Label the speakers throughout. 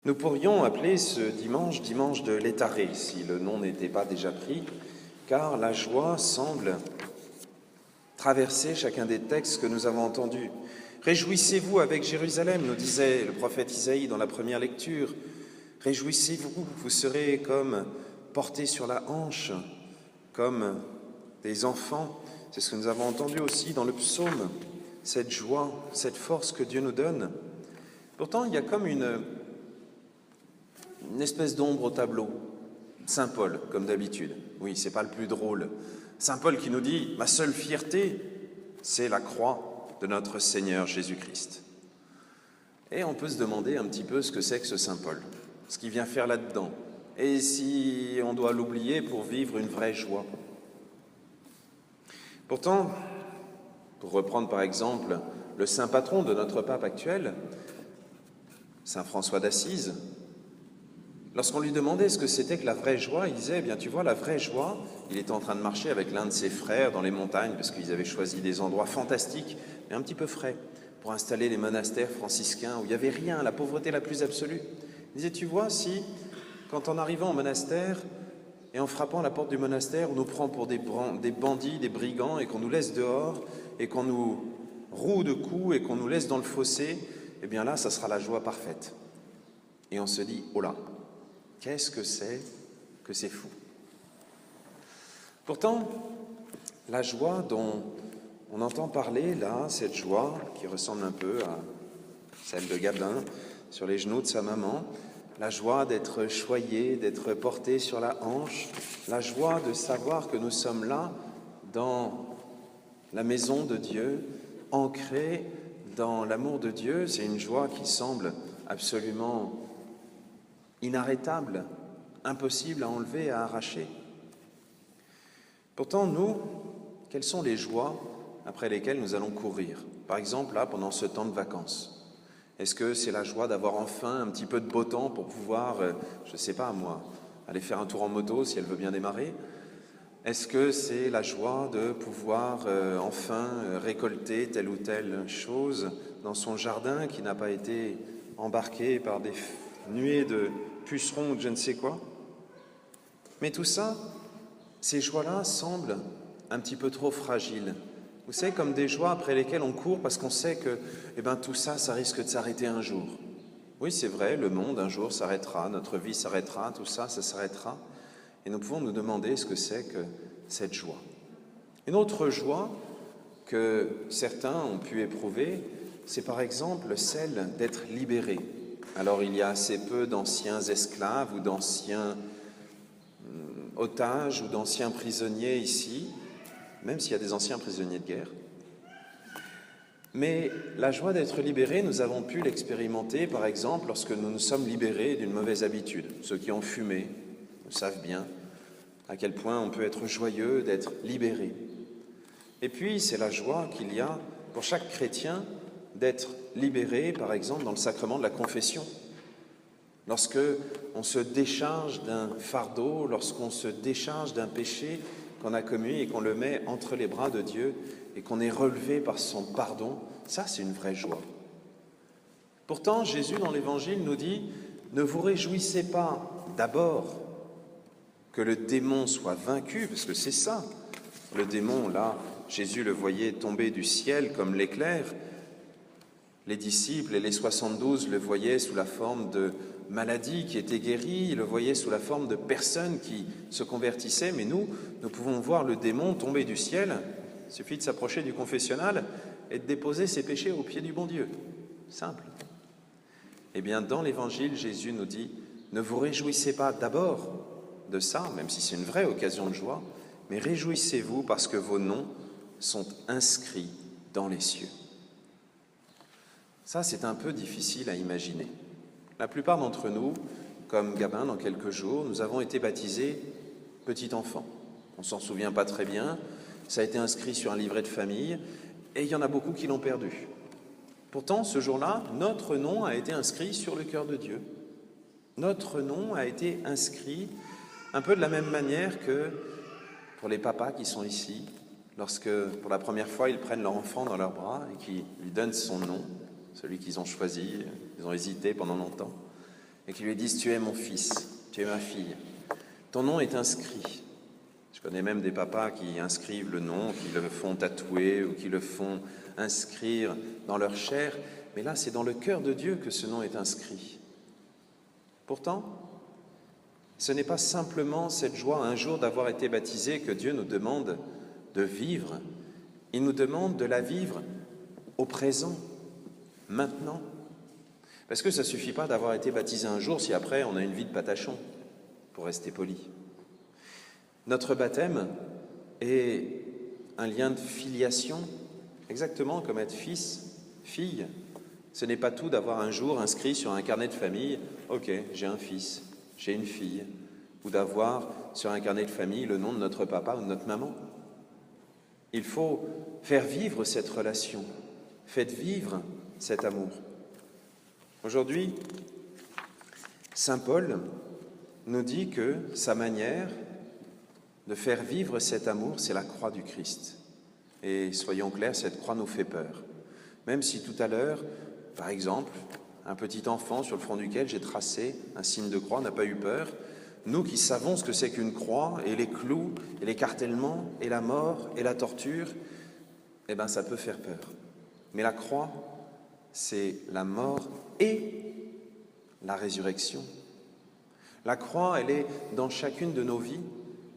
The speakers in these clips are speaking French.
Speaker 1: Nous pourrions appeler ce dimanche dimanche de l'Étaré, si le nom n'était pas déjà pris, car la joie semble traverser chacun des textes que nous avons entendus. Réjouissez-vous avec Jérusalem, nous disait le prophète Isaïe dans la première lecture. Réjouissez-vous, vous serez comme portés sur la hanche, comme des enfants. C'est ce que nous avons entendu aussi dans le psaume, cette joie, cette force que Dieu nous donne. Pourtant, il y a comme une espèce d'ombre au tableau. Saint Paul, comme d'habitude. Oui, c'est pas le plus drôle. Saint Paul qui nous dit « Ma seule fierté, c'est la croix de notre Seigneur Jésus-Christ. » Et on peut se demander un petit peu ce que c'est que ce Saint Paul, ce qu'il vient faire là-dedans, et si on doit l'oublier pour vivre une vraie joie. Pourtant, pour reprendre par exemple le saint patron de notre pape actuel, Saint François d'Assise, lorsqu'on lui demandait ce que c'était que la vraie joie, il disait, eh bien tu vois, la vraie joie, il était en train de marcher avec l'un de ses frères dans les montagnes, parce qu'ils avaient choisi des endroits fantastiques, mais un petit peu frais, pour installer les monastères franciscains, où il n'y avait rien, la pauvreté la plus absolue. Il disait, tu vois, si, quand en arrivant au monastère, et en frappant à la porte du monastère, on nous prend pour des bandits, des brigands, et qu'on nous laisse dehors, et qu'on nous roue de coups, et qu'on nous laisse dans le fossé, eh bien là, ça sera la joie parfaite. Et on se dit, oh là, qu'est-ce que c'est fou. Pourtant, la joie dont on entend parler là, cette joie qui ressemble un peu à celle de Gabin sur les genoux de sa maman, la joie d'être choyé, d'être porté sur la hanche, la joie de savoir que nous sommes là dans la maison de Dieu, ancrés dans l'amour de Dieu, c'est une joie qui semble absolument inarrêtable, impossible à enlever, à arracher. Pourtant, nous, quelles sont les joies après lesquelles nous allons courir? Par exemple, là, pendant ce temps de vacances. Est-ce que c'est la joie d'avoir enfin un petit peu de beau temps pour pouvoir, je ne sais pas moi, aller faire un tour en moto si elle veut bien démarrer? Est-ce que c'est la joie de pouvoir enfin récolter telle ou telle chose dans son jardin qui n'a pas été embarqué par des nuées de pucerons ou de je ne sais quoi? Mais tout ça, ces joies-là semblent un petit peu trop fragiles. Vous savez, comme des joies après lesquelles on court parce qu'on sait que tout ça, ça risque de s'arrêter un jour. Oui, c'est vrai, le monde un jour s'arrêtera, notre vie s'arrêtera, tout ça, ça s'arrêtera. Et nous pouvons nous demander ce que c'est que cette joie. Une autre joie que certains ont pu éprouver, c'est par exemple celle d'être libérés. Alors il y a assez peu d'anciens esclaves ou d'anciens otages ou d'anciens prisonniers ici, même s'il y a des anciens prisonniers de guerre. Mais la joie d'être libérés, nous avons pu l'expérimenter, par exemple, lorsque nous nous sommes libérés d'une mauvaise habitude. Ceux qui ont fumé savent bien à quel point on peut être joyeux d'être libéré. Et puis, c'est la joie qu'il y a pour chaque chrétien d'être libéré, par exemple, dans le sacrement de la confession. Lorsque on se décharge d'un fardeau, lorsqu'on se décharge d'un péché qu'on a commis et qu'on le met entre les bras de Dieu et qu'on est relevé par son pardon, ça c'est une vraie joie. Pourtant, Jésus dans l'Évangile nous dit « Ne vous réjouissez pas d'abord que le démon soit vaincu », parce que c'est ça. Le démon, là, Jésus le voyait tomber du ciel comme l'éclair. Les disciples et les 72 le voyaient sous la forme de maladies qui étaient guéries, ils le voyaient sous la forme de personnes qui se convertissaient, mais nous pouvons voir le démon tomber du ciel. Il suffit de s'approcher du confessionnal et de déposer ses péchés aux pieds du bon Dieu. Simple. Eh bien, dans l'Évangile, Jésus nous dit « Ne vous réjouissez pas d'abord de ça, même si c'est une vraie occasion de joie, mais réjouissez-vous parce que vos noms sont inscrits dans les cieux. » Ça, c'est un peu difficile à imaginer. La plupart d'entre nous, comme Gabin dans quelques jours, nous avons été baptisés petit enfant. On ne s'en souvient pas très bien, ça a été inscrit sur un livret de famille, et il y en a beaucoup qui l'ont perdu. Pourtant, ce jour-là, notre nom a été inscrit sur le cœur de Dieu. Notre nom a été inscrit un peu de la même manière que pour les papas qui sont ici, lorsque pour la première fois ils prennent leur enfant dans leurs bras et qu'ils lui donnent son nom, celui qu'ils ont choisi, ils ont hésité pendant longtemps. et qui lui disent « Tu es mon fils, tu es ma fille, ton nom est inscrit ». Je connais même des papas qui inscrivent le nom, qui le font tatouer ou qui le font inscrire dans leur chair, mais là c'est dans le cœur de Dieu que ce nom est inscrit. Pourtant, ce n'est pas simplement cette joie un jour d'avoir été baptisé que Dieu nous demande de vivre, il nous demande de la vivre au présent, maintenant. Parce que ça ne suffit pas d'avoir été baptisé un jour si après on a une vie de patachon, pour rester poli. Notre baptême est un lien de filiation, exactement comme être fils, fille. Ce n'est pas tout d'avoir un jour inscrit sur un carnet de famille « Ok, j'ai un fils, j'ai une fille », ou d'avoir sur un carnet de famille le nom de notre papa ou de notre maman. Il faut faire vivre cette relation, faites vivre cet amour. Aujourd'hui, saint Paul nous dit que sa manière de faire vivre cet amour, c'est la croix du Christ. Et soyons clairs, cette croix nous fait peur. Même si tout à l'heure, par exemple, un petit enfant sur le front duquel j'ai tracé un signe de croix n'a pas eu peur, nous qui savons ce que c'est qu'une croix, et les clous, et l'écartèlement, et la mort, et la torture, eh bien ça peut faire peur. Mais la croix, c'est la mort et la résurrection. La croix, elle est dans chacune de nos vies.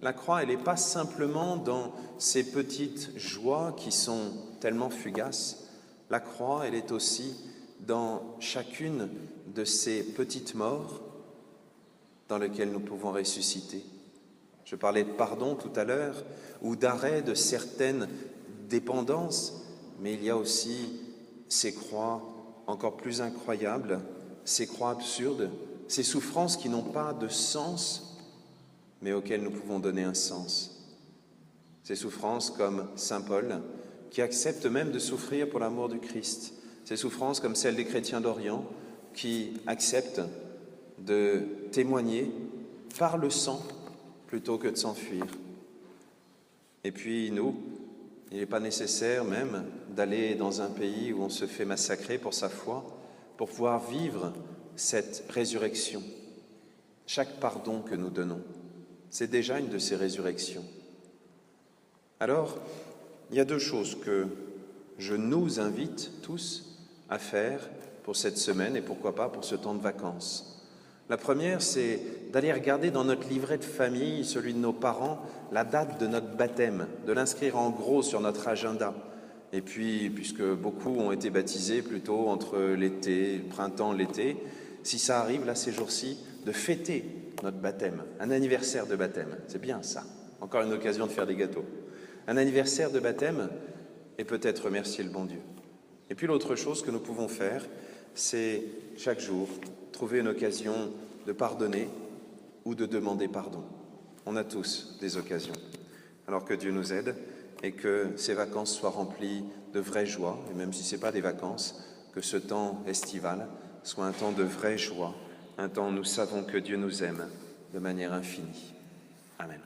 Speaker 1: La croix, elle n'est pas simplement dans ces petites joies qui sont tellement fugaces. La croix, elle est aussi dans chacune de ces petites morts dans lesquelles nous pouvons ressusciter. Je parlais de pardon tout à l'heure, ou d'arrêt de certaines dépendances, mais il y a aussi ces croix encore plus incroyables, ces croix absurdes, ces souffrances qui n'ont pas de sens, mais auxquelles nous pouvons donner un sens. Ces souffrances comme saint Paul, qui accepte même de souffrir pour l'amour du Christ. Ces souffrances comme celles des chrétiens d'Orient, qui acceptent de témoigner par le sang plutôt que de s'enfuir. Et puis nous, il n'est pas nécessaire même d'aller dans un pays où on se fait massacrer pour sa foi, pour pouvoir vivre cette résurrection. Chaque pardon que nous donnons, c'est déjà une de ces résurrections. Alors, il y a deux choses que je nous invite tous à faire pour cette semaine et pourquoi pas pour ce temps de vacances. La première, c'est d'aller regarder dans notre livret de famille, celui de nos parents, la date de notre baptême, de l'inscrire en gros sur notre agenda. Et puis, puisque beaucoup ont été baptisés plutôt entre l'été, le printemps, l'été, si ça arrive là ces jours-ci, de fêter notre baptême, un anniversaire de baptême. C'est bien ça, encore une occasion de faire des gâteaux. Un anniversaire de baptême et peut-être remercier le bon Dieu. Et puis l'autre chose que nous pouvons faire, c'est chaque jour trouver une occasion de pardonner ou de demander pardon. On a tous des occasions. Alors que Dieu nous aide et que ces vacances soient remplies de vraies joies, et même si ce n'est pas des vacances, que ce temps estival soit un temps de vraie joie, un temps où nous savons que Dieu nous aime de manière infinie. Amen.